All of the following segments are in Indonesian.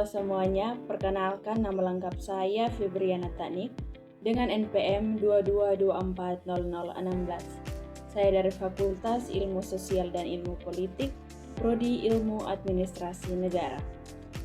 semuanya, perkenalkan nama lengkap saya Febriana Tanik dengan NPM 22240016. Saya dari Fakultas Ilmu Sosial dan Ilmu Politik, Prodi Ilmu Administrasi Negara.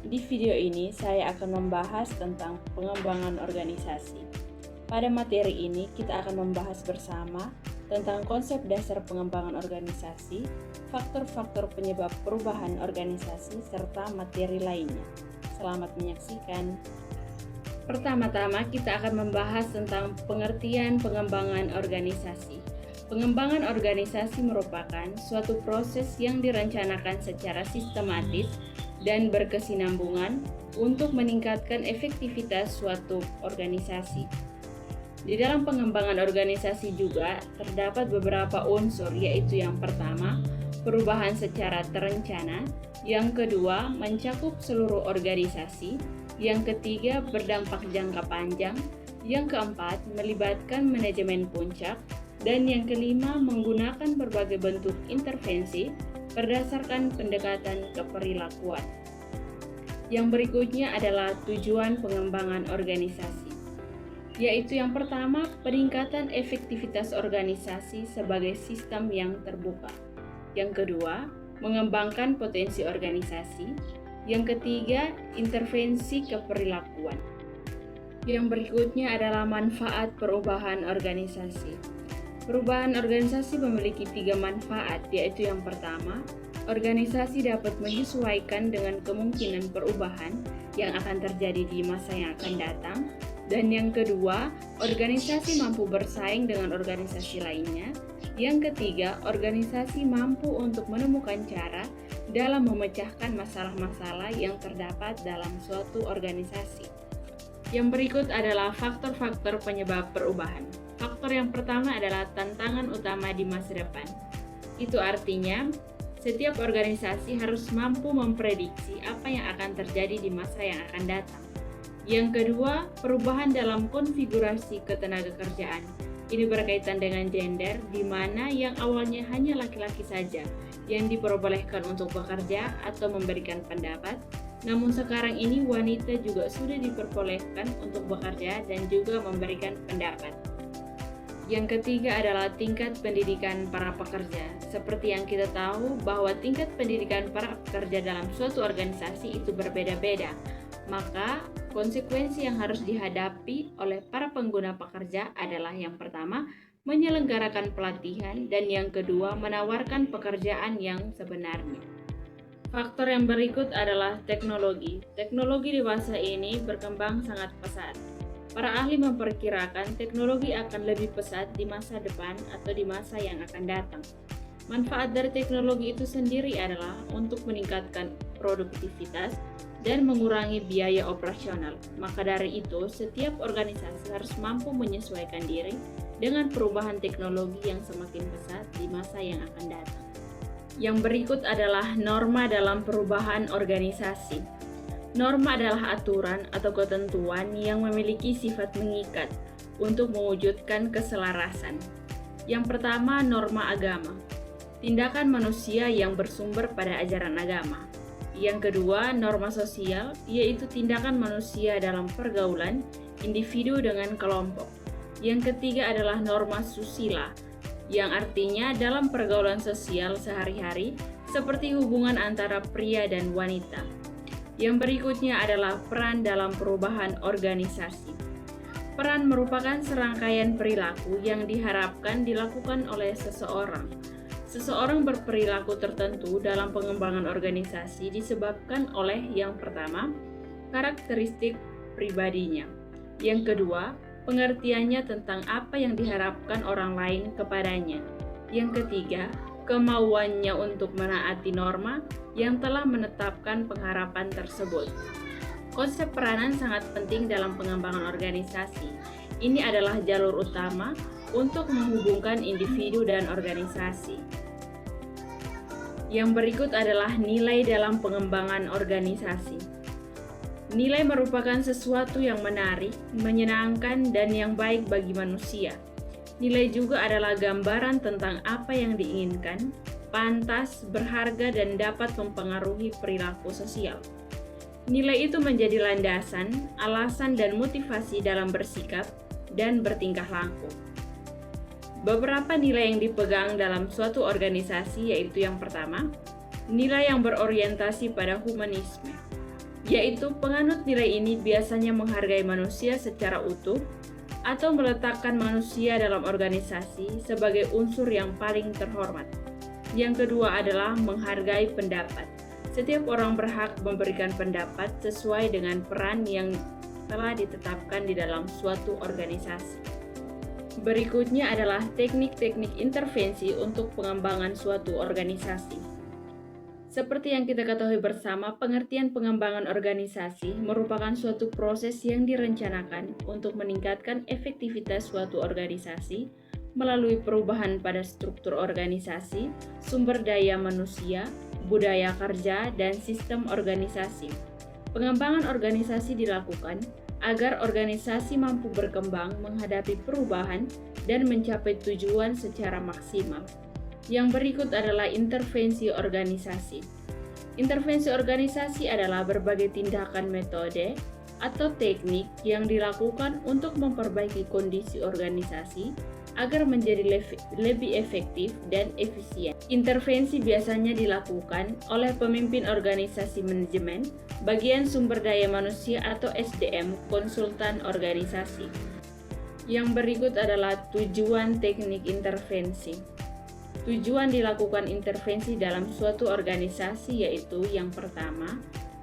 Di video ini saya akan membahas tentang pengembangan organisasi. Pada materi ini kita akan membahas bersama tentang konsep dasar pengembangan organisasi, faktor-faktor penyebab perubahan organisasi, serta materi lainnya. Selamat menyaksikan. Pertama-tama kita akan membahas tentang pengertian pengembangan organisasi. Pengembangan organisasi merupakan suatu proses yang direncanakan secara sistematis dan berkesinambungan untuk meningkatkan efektivitas suatu organisasi. Di dalam pengembangan organisasi juga terdapat beberapa unsur, yaitu yang pertama, perubahan secara terencana, yang kedua, mencakup seluruh organisasi, yang ketiga, berdampak jangka panjang, yang keempat, melibatkan manajemen puncak, dan yang kelima, menggunakan berbagai bentuk intervensi berdasarkan pendekatan keperilakuan. Yang berikutnya adalah tujuan pengembangan organisasi, yaitu yang pertama, peningkatan efektivitas organisasi sebagai sistem yang terbuka. Yang kedua, mengembangkan potensi organisasi. Yang ketiga, intervensi keperilakuan. Yang berikutnya adalah manfaat perubahan organisasi. Perubahan organisasi memiliki 3 manfaat, yaitu yang pertama, organisasi dapat menyesuaikan dengan kemungkinan perubahan yang akan terjadi di masa yang akan datang. Dan yang kedua, organisasi mampu bersaing dengan organisasi lainnya. Yang ketiga, organisasi mampu untuk menemukan cara dalam memecahkan masalah-masalah yang terdapat dalam suatu organisasi. Yang berikut adalah faktor-faktor penyebab perubahan. Faktor yang pertama adalah tantangan utama di masa depan. Itu artinya, setiap organisasi harus mampu memprediksi apa yang akan terjadi di masa yang akan datang. Yang kedua, perubahan dalam konfigurasi ketenagakerjaan. Ini berkaitan dengan gender, di mana yang awalnya hanya laki-laki saja yang diperbolehkan untuk bekerja atau memberikan pendapat, namun sekarang ini wanita juga sudah diperbolehkan untuk bekerja dan juga memberikan pendapat. Yang ketiga adalah tingkat pendidikan para pekerja. Seperti yang kita tahu bahwa tingkat pendidikan para pekerja dalam suatu organisasi itu berbeda-beda. Maka, konsekuensi yang harus dihadapi oleh para pengguna pekerja adalah yang pertama, menyelenggarakan pelatihan, dan yang kedua, menawarkan pekerjaan yang sebenarnya. Faktor yang berikut adalah teknologi. Teknologi di masa ini berkembang sangat pesat. Para ahli memperkirakan teknologi akan lebih pesat di masa depan atau di masa yang akan datang. Manfaat dari teknologi itu sendiri adalah untuk meningkatkan produktivitas dan mengurangi biaya operasional. Maka dari itu, setiap organisasi harus mampu menyesuaikan diri dengan perubahan teknologi yang semakin pesat di masa yang akan datang. Yang berikut adalah norma dalam perubahan organisasi. Norma adalah aturan atau ketentuan yang memiliki sifat mengikat untuk mewujudkan keselarasan. Yang pertama, norma agama. Tindakan manusia yang bersumber pada ajaran agama. Yang kedua, norma sosial, yaitu tindakan manusia dalam pergaulan individu dengan kelompok. Yang ketiga adalah norma susila, yang artinya dalam pergaulan sosial sehari-hari, seperti hubungan antara pria dan wanita. Yang berikutnya adalah peran dalam perubahan organisasi. Peran merupakan serangkaian perilaku yang diharapkan dilakukan oleh seseorang. Seseorang berperilaku tertentu dalam pengembangan organisasi disebabkan oleh yang pertama, karakteristik pribadinya. Yang kedua, pengertiannya tentang apa yang diharapkan orang lain kepadanya. Yang ketiga, kemauannya untuk menaati norma yang telah menetapkan pengharapan tersebut. Konsep peranan sangat penting dalam pengembangan organisasi. Ini adalah jalur utama untuk menghubungkan individu dan organisasi. Yang berikut adalah nilai dalam pengembangan organisasi. Nilai merupakan sesuatu yang menarik, menyenangkan, dan yang baik bagi manusia. Nilai juga adalah gambaran tentang apa yang diinginkan, pantas, berharga, dan dapat mempengaruhi perilaku sosial. Nilai itu menjadi landasan, alasan, dan motivasi dalam bersikap dan bertingkah laku. Beberapa nilai yang dipegang dalam suatu organisasi yaitu yang pertama, nilai yang berorientasi pada humanisme, yaitu penganut nilai ini biasanya menghargai manusia secara utuh atau meletakkan manusia dalam organisasi sebagai unsur yang paling terhormat. Yang kedua adalah menghargai pendapat. Setiap orang berhak memberikan pendapat sesuai dengan peran yang telah ditetapkan di dalam suatu organisasi. Berikutnya adalah teknik-teknik intervensi untuk pengembangan suatu organisasi. Seperti yang kita ketahui bersama, pengertian pengembangan organisasi merupakan suatu proses yang direncanakan untuk meningkatkan efektivitas suatu organisasi melalui perubahan pada struktur organisasi, sumber daya manusia, budaya kerja, dan sistem organisasi. Pengembangan organisasi dilakukan agar organisasi mampu berkembang menghadapi perubahan dan mencapai tujuan secara maksimal. Yang berikut adalah intervensi organisasi. Intervensi organisasi adalah berbagai tindakan metode atau teknik yang dilakukan untuk memperbaiki kondisi organisasi agar menjadi lebih efektif dan efisien. Intervensi biasanya dilakukan oleh pemimpin organisasi manajemen, bagian sumber daya manusia atau SDM, konsultan organisasi. Yang berikut adalah tujuan teknik intervensi. Tujuan dilakukan intervensi dalam suatu organisasi yaitu yang pertama,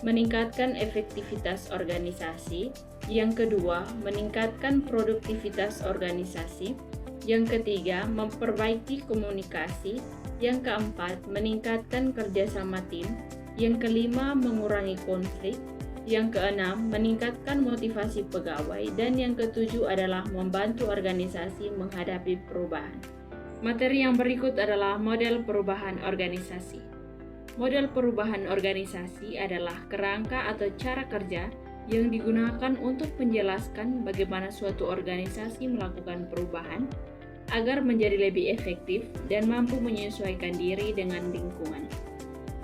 meningkatkan efektivitas organisasi, yang kedua, meningkatkan produktivitas organisasi, yang ketiga, memperbaiki komunikasi, yang keempat, meningkatkan kerjasama tim, yang kelima, mengurangi konflik, yang keenam, meningkatkan motivasi pegawai, dan yang ketujuh adalah membantu organisasi menghadapi perubahan. Materi yang berikut adalah model perubahan organisasi. Model perubahan organisasi adalah kerangka atau cara kerja yang digunakan untuk menjelaskan bagaimana suatu organisasi melakukan perubahan agar menjadi lebih efektif dan mampu menyesuaikan diri dengan lingkungan.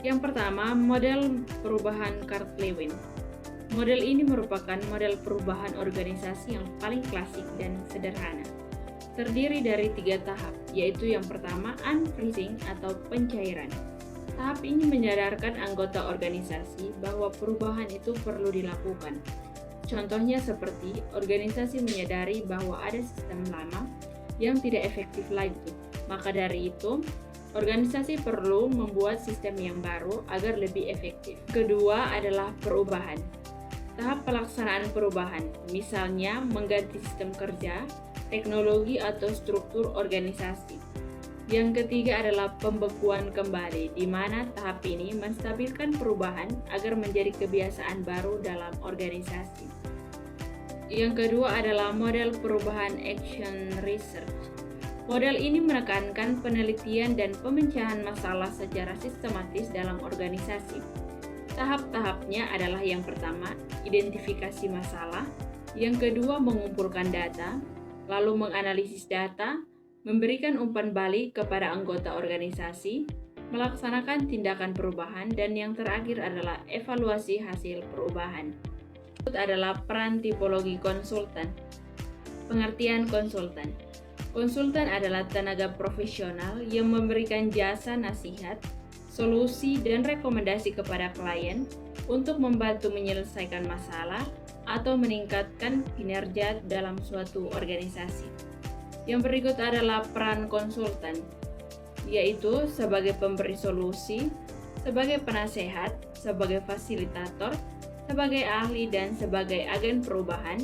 Yang pertama, model perubahan Carl-Lewin. Model ini merupakan model perubahan organisasi yang paling klasik dan sederhana. Terdiri dari 3 tahap, yaitu yang pertama, unfreezing atau pencairan. Tahap ini menyadarkan anggota organisasi bahwa perubahan itu perlu dilakukan. Contohnya seperti organisasi menyadari bahwa ada sistem lama yang tidak efektif lagi. Maka dari itu, organisasi perlu membuat sistem yang baru agar lebih efektif. Kedua adalah perubahan. Tahap pelaksanaan perubahan, misalnya mengganti sistem kerja, teknologi atau struktur organisasi. Yang ketiga adalah pembekuan kembali, di mana tahap ini menstabilkan perubahan agar menjadi kebiasaan baru dalam organisasi. Yang kedua adalah model perubahan action research. Model ini menekankan penelitian dan pemecahan masalah secara sistematis dalam organisasi. Tahap-tahapnya adalah yang pertama, identifikasi masalah, yang kedua, mengumpulkan data, lalu menganalisis data, memberikan umpan balik kepada anggota organisasi, melaksanakan tindakan perubahan, dan yang terakhir adalah evaluasi hasil perubahan. Adalah peran tipologi konsultan. Pengertian konsultan. Konsultan adalah tenaga profesional yang memberikan jasa nasihat, solusi, dan rekomendasi kepada klien untuk membantu menyelesaikan masalah atau meningkatkan kinerja dalam suatu organisasi. Yang berikut adalah peran konsultan, yaitu sebagai pemberi solusi, sebagai penasehat, sebagai fasilitator, sebagai ahli, dan sebagai agen perubahan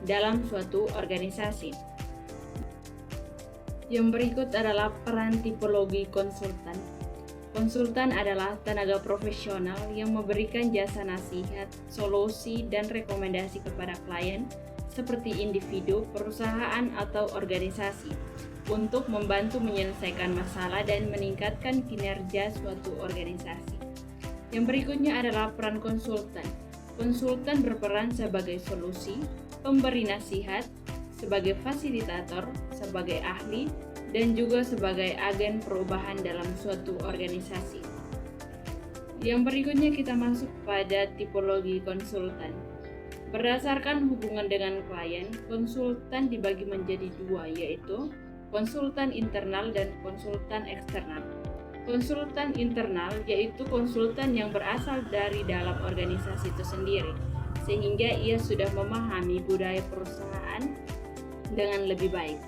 dalam suatu organisasi. Yang berikut adalah peran tipologi konsultan. Konsultan adalah tenaga profesional yang memberikan jasa nasihat, solusi, dan rekomendasi kepada klien seperti individu, perusahaan, atau organisasi untuk membantu menyelesaikan masalah dan meningkatkan kinerja suatu organisasi. Yang berikutnya adalah peran konsultan. Konsultan berperan sebagai solusi, pemberi nasihat, sebagai fasilitator, sebagai ahli, dan juga sebagai agen perubahan dalam suatu organisasi. Yang berikutnya kita masuk pada tipologi konsultan. Berdasarkan hubungan dengan klien, konsultan dibagi menjadi dua, yaitu konsultan internal dan konsultan eksternal. Konsultan internal yaitu konsultan yang berasal dari dalam organisasi itu sendiri, sehingga ia sudah memahami budaya perusahaan dengan lebih baik.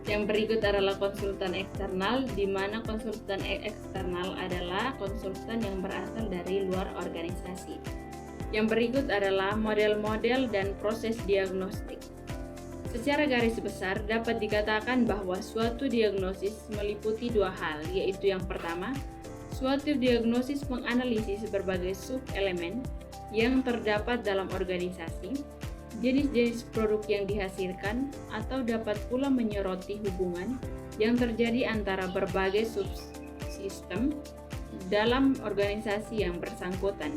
Yang berikut adalah konsultan eksternal, di mana konsultan eksternal adalah konsultan yang berasal dari luar organisasi. Yang berikut adalah model-model dan proses diagnostik. Secara garis besar dapat dikatakan bahwa suatu diagnosis meliputi dua hal, yaitu yang pertama, suatu diagnosis menganalisis berbagai sub-elemen yang terdapat dalam organisasi, jenis-jenis produk yang dihasilkan, atau dapat pula menyoroti hubungan yang terjadi antara berbagai subsistem dalam organisasi yang bersangkutan.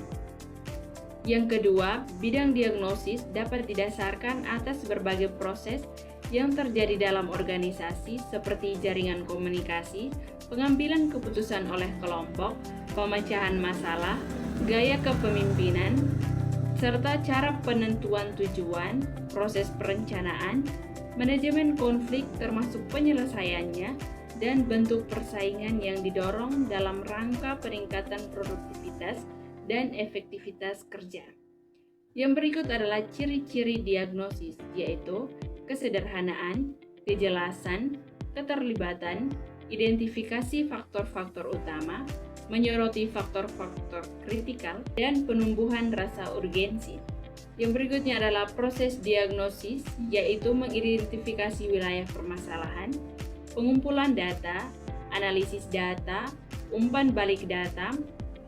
Yang kedua, bidang diagnosis dapat didasarkan atas berbagai proses yang terjadi dalam organisasi seperti jaringan komunikasi, pengambilan keputusan oleh kelompok, pemecahan masalah, gaya kepemimpinan, serta cara penentuan tujuan, proses perencanaan, manajemen konflik termasuk penyelesaiannya, dan bentuk persaingan yang didorong dalam rangka peningkatan produktivitas dan efektivitas kerja. Yang berikut adalah ciri-ciri diagnosis, yaitu kesederhanaan, kejelasan, keterlibatan, identifikasi faktor-faktor utama, menyoroti faktor-faktor kritikal, dan penumbuhan rasa urgensi. Yang berikutnya adalah proses diagnosis, yaitu mengidentifikasi wilayah permasalahan, pengumpulan data, analisis data, umpan balik data,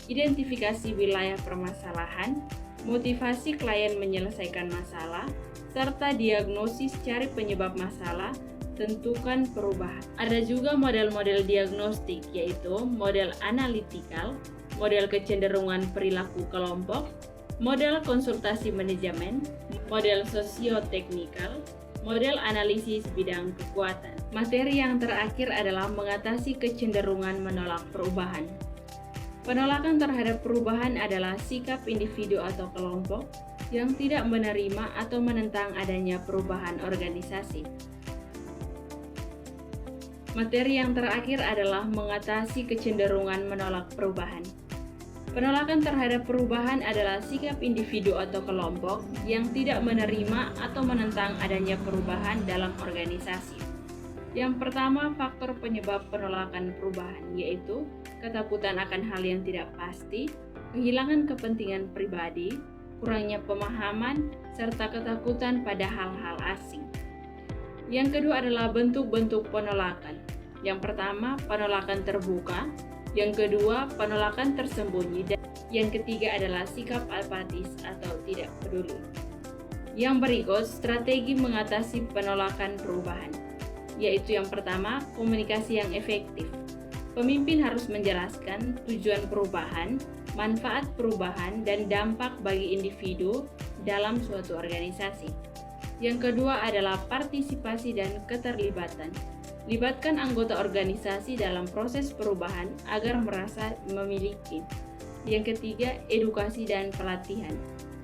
identifikasi wilayah permasalahan, motivasi klien menyelesaikan masalah, serta diagnosis cari penyebab masalah, tentukan perubahan. Ada juga model-model diagnostik, yaitu model analitikal, model kecenderungan perilaku kelompok, model konsultasi manajemen, model sosioteknikal, model analisis bidang kekuatan. Materi yang terakhir adalah mengatasi kecenderungan menolak perubahan. Penolakan terhadap perubahan adalah sikap individu atau kelompok yang tidak menerima atau menentang adanya perubahan organisasi. Materi yang terakhir adalah mengatasi kecenderungan menolak perubahan. Penolakan terhadap perubahan adalah sikap individu atau kelompok yang tidak menerima atau menentang adanya perubahan dalam organisasi. Yang pertama, faktor penyebab penolakan perubahan, yaitu ketakutan akan hal yang tidak pasti, kehilangan kepentingan pribadi, kurangnya pemahaman, serta ketakutan pada hal-hal asing. Yang kedua adalah bentuk-bentuk penolakan. Yang pertama, penolakan terbuka. Yang kedua, penolakan tersembunyi. Dan yang ketiga adalah sikap apatis atau tidak peduli. Yang berikut, strategi mengatasi penolakan perubahan, yaitu yang pertama, komunikasi yang efektif. Pemimpin harus menjelaskan tujuan perubahan, manfaat perubahan, dan dampak bagi individu dalam suatu organisasi. Yang kedua adalah partisipasi dan keterlibatan. Libatkan anggota organisasi dalam proses perubahan agar merasa memiliki. Yang ketiga, edukasi dan pelatihan.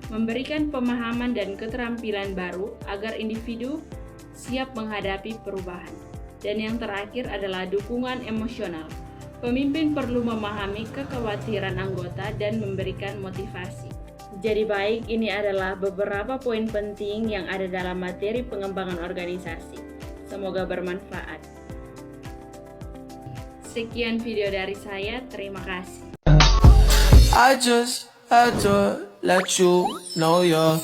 Memberikan pemahaman dan keterampilan baru agar individu siap menghadapi perubahan. Dan yang terakhir adalah dukungan emosional. Pemimpin perlu memahami kekhawatiran anggota dan memberikan motivasi. Jadi baik, ini adalah beberapa poin penting yang ada dalam materi pengembangan organisasi. Semoga bermanfaat. Sekian video dari saya, terima kasih. I just had to let you know you're